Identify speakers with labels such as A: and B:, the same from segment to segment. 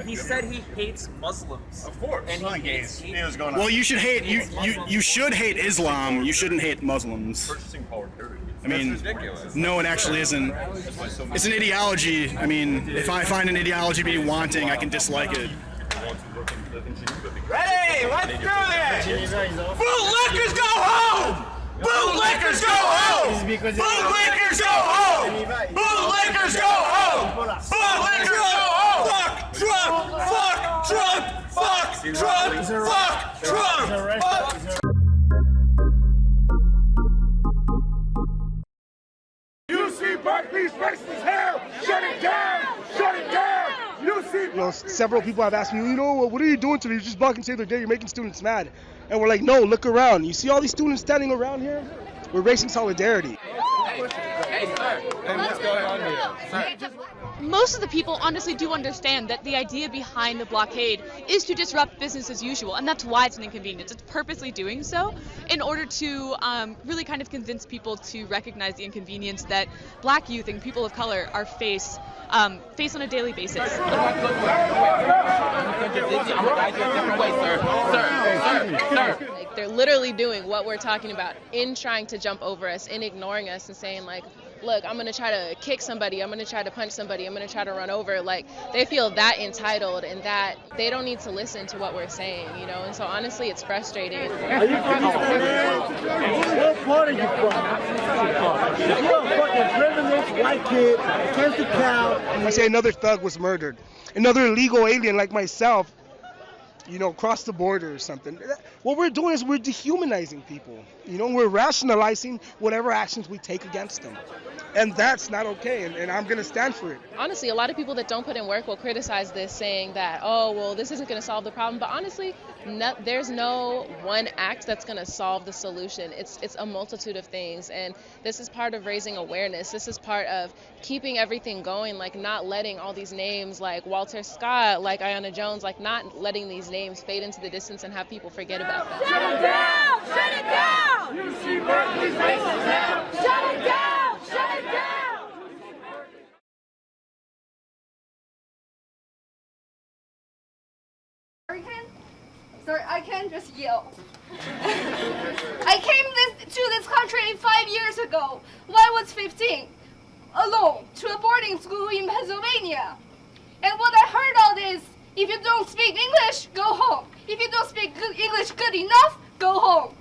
A: He said he hates Muslims.
B: Of course.
A: And he hates
B: He was going on.
C: Well, you should hate you should hate Islam. You shouldn't hate Muslims.
B: Purchasing power parity.
C: I mean,
B: ridiculous.
C: no, it actually isn't. It's an ideology. I mean, if I find an ideology to be wanting, I can dislike it.
A: Hey, let's do this! Bootlickers go home! Bootlickers go home! Bootlickers go home! Bootlickers go home! Bootlickers go home! Fuck Trump! Fuck Trump! Fuck Trump! Fuck Trump! Fuck Trump!
D: You see Berkeley's racist hell! Shut it down! Shut it down! You see, several people have asked me, what are you doing today? You're just blocking Save the Day. You're making students mad. And we're like, no, look around. You see all these students standing around here? We're raising solidarity.
A: Hey, sir. Hey, what's going on here? Sir.
E: Most of the people honestly do understand that the idea behind the blockade is to disrupt business as usual, and that's why it's an inconvenience. It's purposely doing so in order to really kind of convince people to recognize the inconvenience that Black youth and people of color are face on a daily basis.
F: I'm gonna guide you a different way, sir.
G: Like, they're literally doing what we're talking about in trying to jump over us, in ignoring us and saying like, look, I'm gonna try to kick somebody, I'm gonna try to punch somebody, I'm gonna try to run over. Like, they feel that entitled and that they don't need to listen to what we're saying, And so honestly, it's frustrating.
H: Are you from what part are you from? You're a fucking privileged white kid against the cow.
D: I say another thug was murdered. Another illegal alien like myself, crossed the border or something. What we're doing is we're dehumanizing people. We're rationalizing whatever actions we take against them. And that's not okay, and I'm going to stand for it.
G: Honestly, a lot of people that don't put in work will criticize this, saying that, oh, well, this isn't going to solve the problem. But honestly, there's no one act that's going to solve the solution. It's a multitude of things, and this is part of raising awareness. This is part of keeping everything going, like not letting all these names like Walter Scott, like Ayanna Jones, like not letting these names fade into the distance and have people forget about them.
I: Shut it down! Shut it down!
D: You see Berkeley's racist now!
I: Shut it down! Shut it down!
J: Sorry, I can't just yell. I came to this country 5 years ago when I was 15, alone, to a boarding school in Pennsylvania. And what I heard all is, if you don't speak English, go home. If you don't speak English good enough, go home.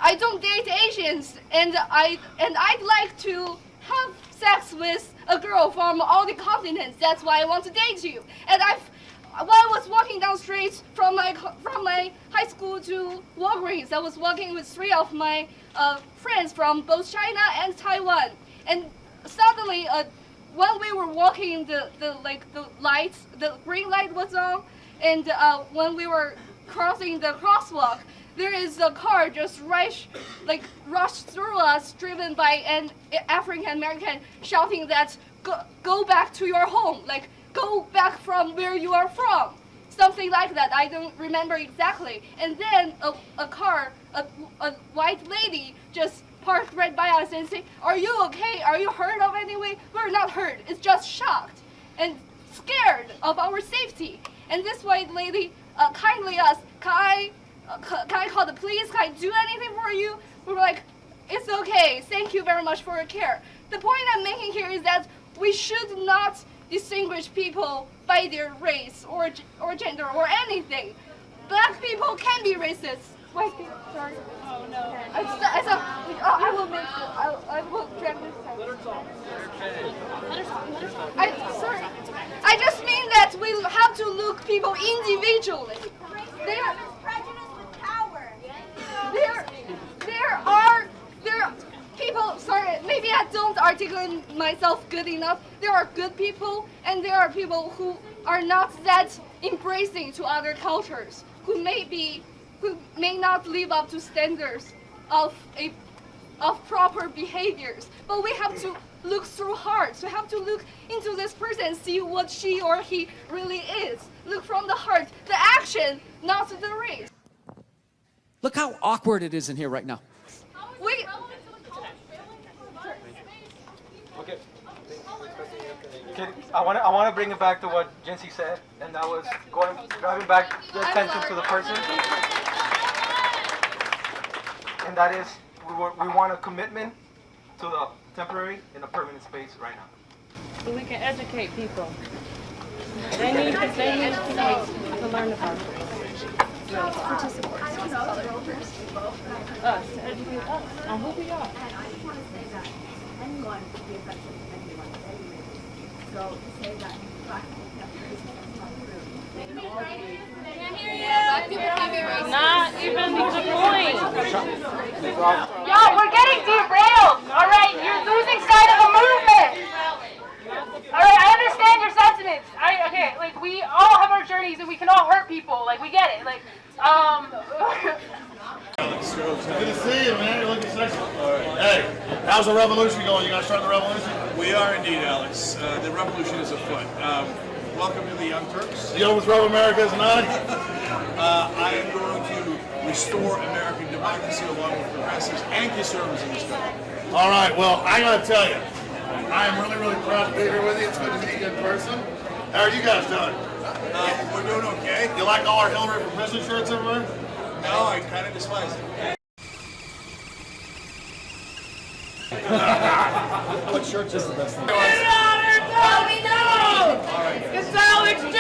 J: I don't date Asians, and I'd like to have sex with a girl from all the continents. That's why I want to date you. And while I was walking down the street from my high school to Walgreens, I was walking with 3 of my friends from both China and Taiwan. And suddenly, when we were walking, the green light was on, and when we were crossing the crosswalk, there is a car just rushed through us, driven by an African American, shouting that go back to your home, like go back from where you are from, something like that. I don't remember exactly. And then a white lady just parked right by us and said, "Are you okay? Are you hurt of anything?" We're not hurt. It's just shocked and scared of our safety. And this white lady kindly asked, can I call the police? Can I do anything for you? We were like, it's okay. Thank you very much for your care. The point I'm making here is that we should not distinguish people by their race or gender or anything. Black people can be racist. White people, sorry. Oh no. I will make this. I will drag this out. Let her talk. Sorry. I just mean that we have to look people individually. There are people, sorry, maybe I don't articulate myself good enough. There are good people, and there are people who are not that embracing to other cultures, who may not live up to standards of proper behaviors. But we have to look through hearts. We have to look into this person and see what she or he really is. Look from the heart, the action, not the race.
K: Look how awkward it is in here right now.
B: I want to bring it back to what Jincy said, and that was driving back the attention to the person, and that is we want a commitment to the temporary and a permanent space right now.
L: So we can educate people. They need to learn about it. Us, educate us on who we are.
M: Anyone could be offensive to anyone at any rate. So to say that practical capitalism is not true.
L: Not even the point.
I: Yo, we're getting derailed. All right, you're losing sight of the movement. All right, I understand your sentiments. Okay, like we all have our journeys and we can all hurt people. Like we get it. Like,
N: Alex, good to see you, man. You're looking sexy. All right. Hey, how's the revolution going? You guys start the revolution?
O: We are indeed, Alex. The revolution is afoot. Welcome to the Young Turks.
N: You overthrow America as an
O: I am going to restore American democracy along with progressives and conservatives in this country.
N: All right, well, I gotta tell you, I am really, really proud to be here with you. It's good to meet you in person. How are you guys doing?
O: We're doing okay.
N: You like all our Hillary for President shirts everywhere?
O: No, I kind of despise it.
N: What shirts is the best thing?
I: It's Alex Jones!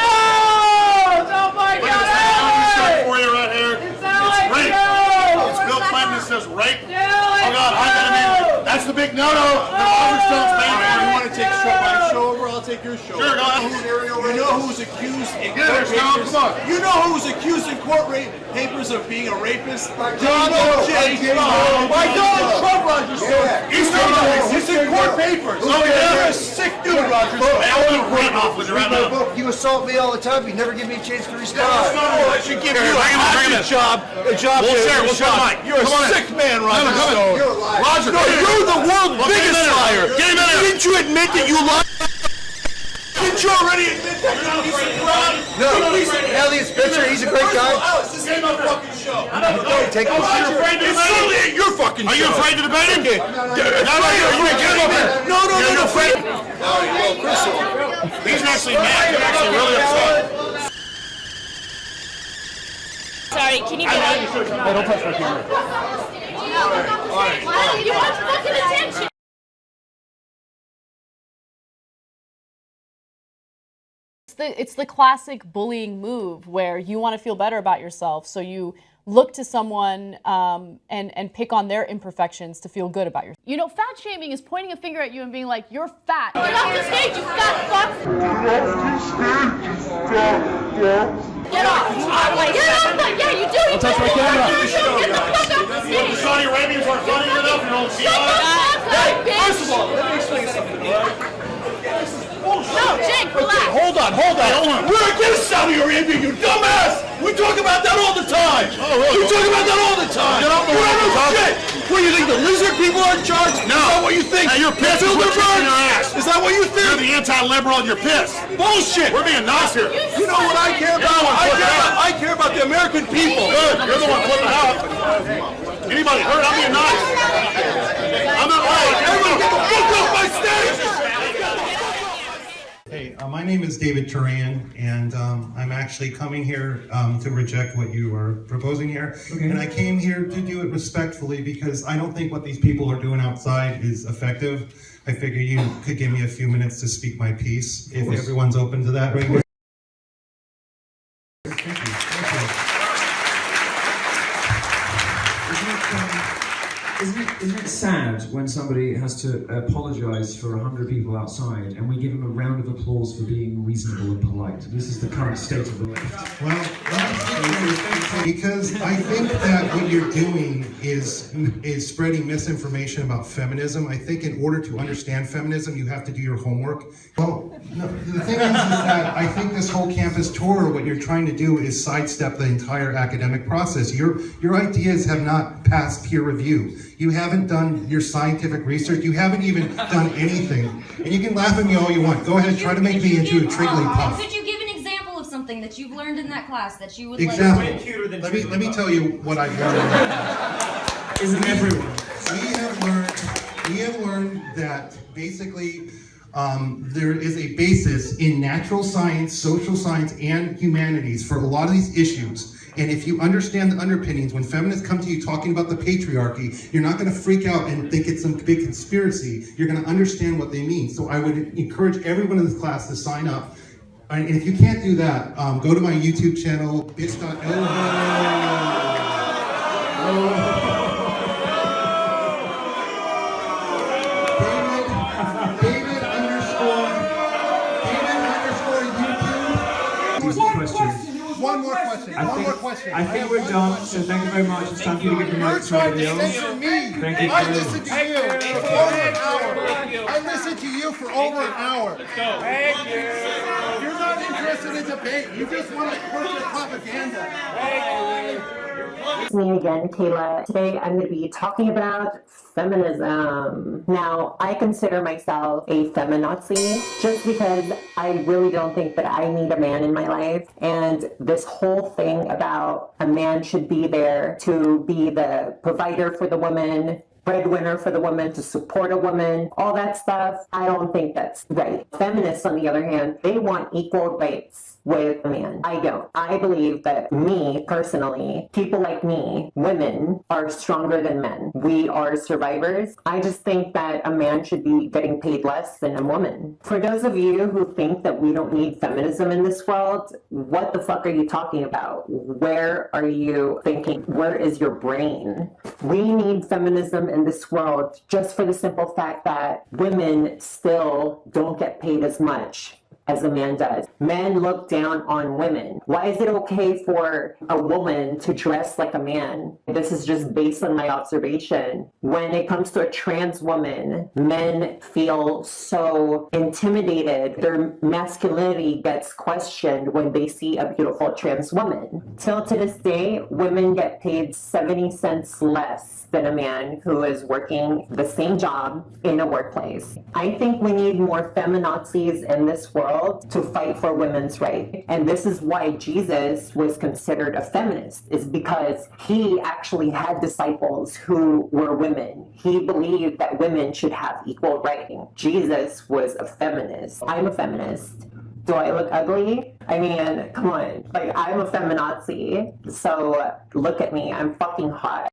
I: Oh my
N: God!
I: God!
N: Shirt for you right here.
I: It's Alex
N: rape.
I: Jones!
N: It's Bill Clinton that says rape.
I: Alex
N: Oh God, that's the big no-no.
O: You want to take my show over? I'll take your show.
N: Sure, go ahead.
O: You know who's accused in court papers? You know who's accused in court papers of being a rapist? Donald J. Trump. Why Donald Trump, Roger Stone?
N: He's
O: in court papers.
N: Oh yeah,
O: you're a sick dude, Roger Stone.
N: I want to run off with you right now.
P: You assault me all the time. You never give me a chance to respond.
O: I should give you a job. You're a sick man, Roger Stone.
P: You're a liar.
O: Roger, no, you're the world's biggest liar. Didn't you admit that you lied? Didn't you already admit that?
P: No, Elliot Spitzer, he's a great guy.
O: Alex, this ain't my fucking show.
P: Take this.
O: It's certainly ain't your fucking show.
N: Are you afraid to debate him?
O: No, afraid.
N: All right, well, first of all, he's actually mad. He's actually really upset.
L: Sorry, can you get out?
N: Hey, don't touch my camera.
I: All right. You want fucking attention?
E: It's the classic bullying move where you want to feel better about yourself, so you look to someone and pick on their imperfections to feel good about yourself. You know, fat shaming is pointing a finger at you and being like, you're fat. Get off the stage, you fat fuck! Get off! Yeah, you do!
N: Don't touch my camera!
I: Get the fuck off the stage!
N: The Saudi Arabians aren't funny enough, you don't see that?
O: First of all, let me explain something, all right?
I: No, Jake, relax!
O: Hold on. We're against Saudi Arabia, you dumbass! We talk about that all the time!
N: Oh, really?
O: We talk about that all the time!
N: Get off the
O: shit! What, you think the lizard people are in charge?
N: No.
O: Is that what you think?
N: Hey, you're pissed. We're kicking your ass.
O: Is that what you think?
N: You're the anti-liberal and you're pissed.
O: Bullshit!
N: We're being nice here.
O: You know what I care about? I care about the American people.
N: Good. You're the one flipping out. Anybody hurt? I'm being nice. I'm not right.
O: Everybody get the fuck off my stage!
Q: Hey, my name is David Turan, and I'm actually coming here to reject what you are proposing here. Okay. And I came here to do it respectfully because I don't think what these people are doing outside is effective. I figure you could give me a few minutes to speak my piece, if everyone's open to that right here. Thank you.
R: Isn't it sad when somebody has to apologise for 100 people outside and we give them a round of applause for being reasonable and polite? This is the current state of the left.
Q: Well, because I think that what you're doing is spreading misinformation about feminism. I think in order to understand feminism, you have to do your homework. Well, no, the thing is that I think this whole campus tour, what you're trying to do is sidestep the entire academic process. Your ideas have not passed peer review. You haven't done your scientific research. You haven't even done anything. And you can laugh at me all you want. Go ahead, try to make me into a Trigglypuff.
S: Could you give an example of something that you've learned in that class that you would
Q: Example.
S: like?
Q: Let me tell you what I've learned.
R: Isn't everyone?
Q: We have learned that basically there is a basis in natural science, social science, and humanities for a lot of these issues. And if you understand the underpinnings, when feminists come to you talking about the patriarchy, you're not going to freak out and think it's some big conspiracy. You're going to understand what they mean. So I would encourage everyone in this class to sign up. And if you can't do that, go to my YouTube channel, bitch.lo.
H: One more question.
R: I think we're done, so thank you very much. It's time for you to give the mic to somebody else. Thank you.
N: I listened to you for over an hour. I listened to you for over an hour.
A: Thank you.
N: You're not interested in debate. You just want to push your propaganda.
T: It's me again, Kayla. Today I'm going to be talking about feminism. Now, I consider myself a feminazi just because I really don't think that I need a man in my life. And this whole thing about a man should be there to be the provider for the woman, breadwinner for the woman, to support a woman, all that stuff, I don't think that's right. Feminists, on the other hand, they want equal rights with a man. I don't. I believe that me, personally, people like me, women, are stronger than men. We are survivors. I just think that a man should be getting paid less than a woman. For those of you who think that we don't need feminism in this world, what the fuck are you talking about? Where are you thinking? Where is your brain? We need feminism in this world just for the simple fact that women still don't get paid as much as a man does. Men look down on women. Why is it okay for a woman to dress like a man? This is just based on my observation. When it comes to a trans woman, men feel so intimidated. Their masculinity gets questioned when they see a beautiful trans woman. Till to this day, women get paid 70 cents less than a man who is working the same job in a workplace. I think we need more feminazis in this world to fight for women's rights. And this is why Jesus was considered a feminist, is because he actually had disciples who were women. He believed that women should have equal rights. Jesus was a feminist. I'm a feminist. Do I look ugly? I mean, come on. Like, I'm a feminazi. So look at me. I'm fucking hot.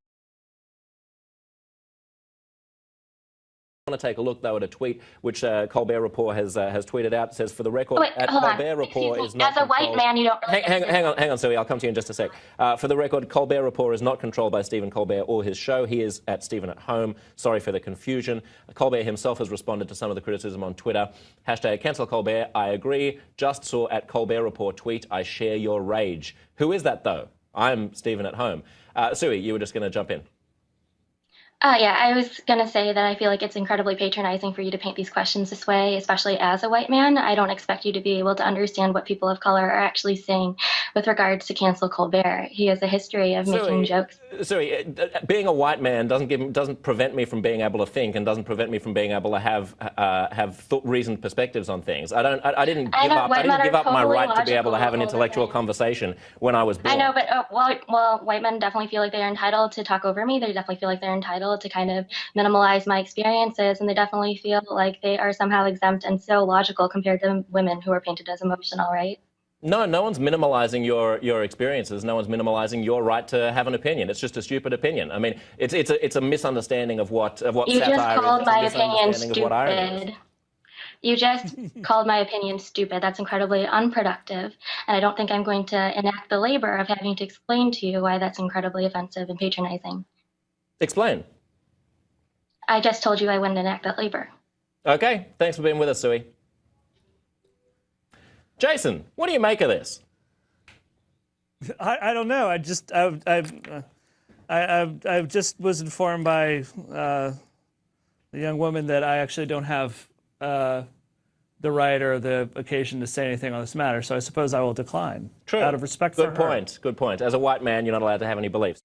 U: I want to take a look, though, at a tweet which Colbert Report has tweeted out. It says, for the record, Colbert Report is not
I: as a white man, you don't...
U: Hang on, Zoe, I'll come to you in just a sec. For the record, Colbert Report is not controlled by Stephen Colbert or his show. He is at Stephen at Home. Sorry for the confusion. Colbert himself has responded to some of the criticism on Twitter. Hashtag cancel Colbert. I agree. Just saw at Colbert Report tweet. I share your rage. Who is that, though? I'm Stephen at Home. Sui, you were just going to jump in.
I: Yeah, I was going to say that I feel like it's incredibly patronizing for you to paint these questions this way, especially as a white man. I don't expect you to be able to understand what people of color are actually saying with regards to cancel Colbert. He has a history of making jokes.
U: Sorry, being a white man doesn't prevent me from being able to think and doesn't prevent me from being able to have reasoned perspectives on things. I didn't give up my right to be able to have an intellectual conversation when I was born.
I: I know, but well, white men definitely feel like they're entitled to talk over me. They definitely feel like they're entitled to kind of minimalize my experiences, and they definitely feel like they are somehow exempt and so logical compared to women who are painted as emotional, right?
U: No one's minimalizing your experiences. No one's minimalizing your right to have an opinion. It's just a stupid opinion. I mean, it's a misunderstanding of what satire is.
I: You just called my opinion stupid. You just called my opinion stupid. That's incredibly unproductive, and I don't think I'm going to enact the labor of having to explain to you why that's incredibly offensive and patronizing.
U: Explain.
I: I just told you I wouldn't enact that labor.
U: Okay, thanks for being with us, Sui. Jason, what do you make of this?
V: I don't know. I just was informed by the young woman that I actually don't have the right or the occasion to say anything on this matter. So I suppose I will decline.
U: True.
V: Out of respect for her.
U: Good point. Good point. As a white man, you're not allowed to have any beliefs.